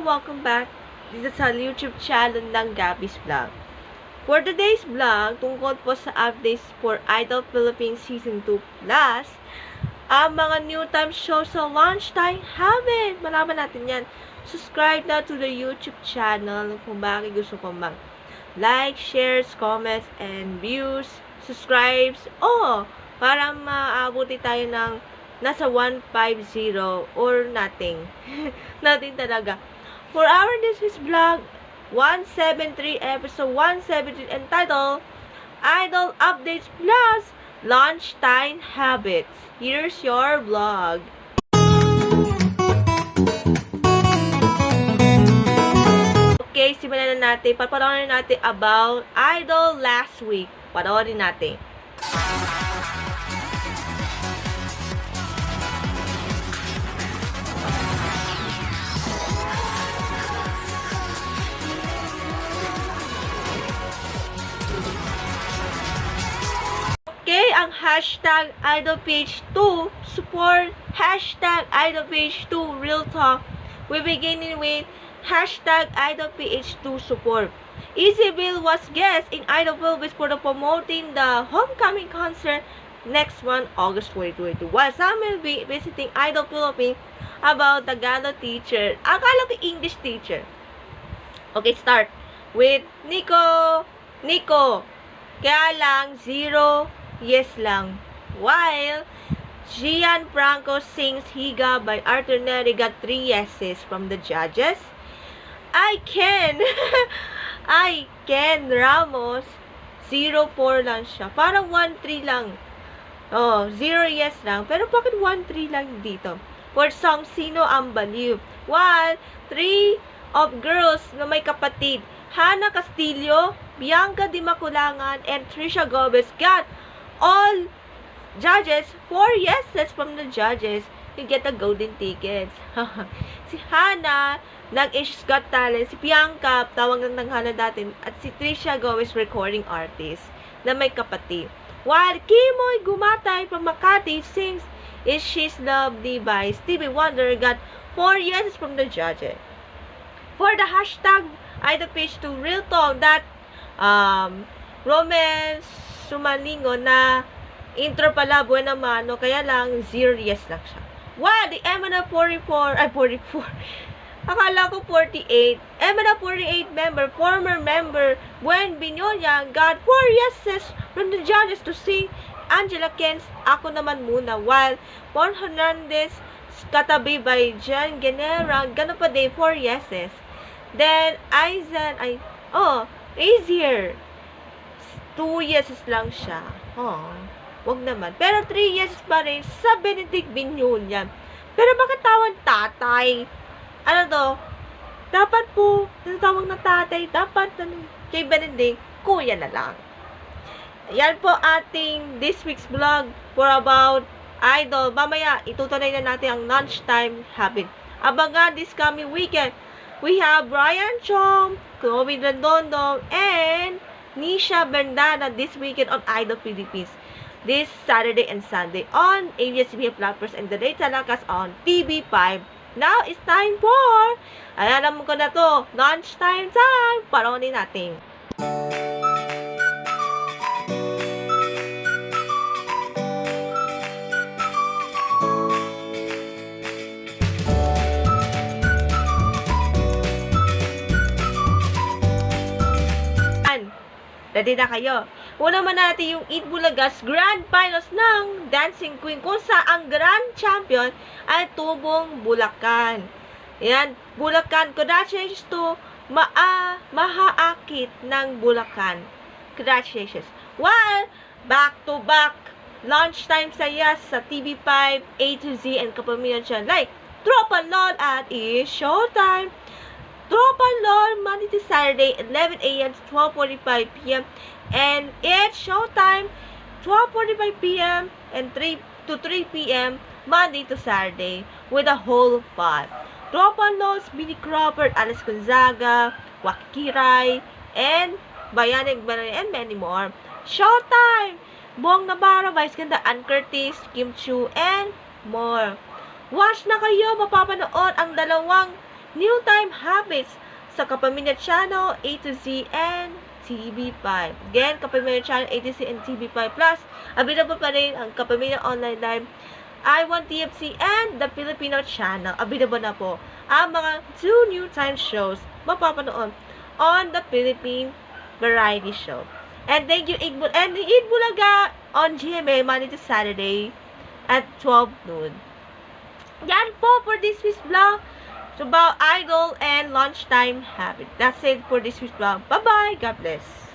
welcome back dito sa YouTube channel ng Gabby's Vlog. For today's vlog, tungkol po sa updates for Idol Philippines Season 2 Plus, ang mga new time shows sa launch time habit. Malaman natin yan. Subscribe na to the YouTube channel kung bakit gusto ko like, shares, comments, and views, subscribes, para maabuti tayo ng nasa 150 or nothing. Nothing talaga. For our this vlog, 173, episode 173, entitled Idol Updates Plus Launch Time Habits. Here's your vlog. Okay, simulan na natin. Papanoorin natin about Idol last week. Panoorin natin. Okay, ang hashtag IdolPage2 support, hashtag IdolPage2 Real Talk. We beginning with hashtag IdolPage2 support. Isabel was guest in Idol Philippines for the promoting the homecoming concert next month, August 2022. While some will be visiting Idol Philippines about the Tagalog teacher. Akala ko English teacher. Okay, start with Nico. Kaya lang, 0 yes lang. While Gianfranco sings Higa by Arthur Neri got 3 yeses from the judges. I can Ramos 0-4 lang siya. Parang 1-3 lang. 0 yes lang. Pero bakit 1-3 lang dito? For song Sino ang Baliw. While 3 of girls na may kapatid, Hannah Castillo, Bianca Di Maculangan, and Trisha Gomez got all judges 4 yeses from the judges. You get the golden tickets. Si Hannah nag-Asia's Got Talent, si Bianca tawag ng Hannah dati, at si Trisha Gomez recording artist na may kapatid. While Kimoy Gumatay from Makati sings Is She's Lovely by Stevie Wonder got 4 yeses from the judges. For the hashtag IdolPage2 Real Talk, that Romance Sumalingo na intro pala buena mano, kaya lang 0 yes lang siya. Wow, the Emana 44, akala ko 48. Emana 48 member, former member Buen Binyonya got 4 yeses from the judges to sing Angela Ken's Ako Naman Muna, while Juan Hernandez katabi by Jan Genera, ganun pa din 4 yeses. Then easier 2 yeses lang siya. Wag naman. Pero 3 yeses pa rin sa Benedict Binyonya. Pero bakit tawag tatay? Ano to? Dapat po, tinatawag na tatay, dapat kay Benedict, kuya na lang. Yan po ating this week's vlog for about Idol. Mamaya, itutuloy na natin ang lunchtime habit. Abangan this coming weekend. We have Brian Chong, Chloe Redondo, and Nisha Bernada this weekend on Idol Philippines. This Saturday and Sunday on ABS-CBN platforms and the day talakas on TV5. Now, it's time for, alam ko na to, lunchtime time. Paronin natin. Ready na kayo? Una man natin yung Eat Bulagas Grand Finals ng Dancing Queen, kung saan ang Grand Champion ay Tubong Bulacan. Yan, Bulacan. Congratulations to Mahaakit ng Bulacan. Congratulations. While back-to-back lunchtime saya sa TV5, A to Z, and kapamilya dyan, like Tropa LOL at Is Showtime. Tropa LOL, Monday to Saturday, 11 a.m. to 12:45 p.m. And it's Showtime, 12:45 p.m. and 3 p.m. Monday to Saturday with a whole pot. Tropa LOL's Billy Crawford, Alice Gonzaga, Wakikiray, and Bayanig Baray, and many more. Showtime, Bong Navarro, Vice Ganda, Ann Curtis, Kim Chu, and more. Watch na kayo, mapapanood ang dalawang New Time Habits sa Kapamilya Channel, A to Z, and TV5. Again, Kapamilya Channel, A to Z, and TV5 Plus. Available pa rin ang Kapamilya Online Live, I1 TFC, and the Filipino Channel. Available na po ang mga 2 New Time shows mapapanood on the Philippine Variety Show. And thank you, and Eid Bulaga on GMA Monday to Saturday at 12 noon. Yan po for this week's vlog. It's about idol and lunchtime habit. That's it for this week's vlog. Bye-bye. God bless.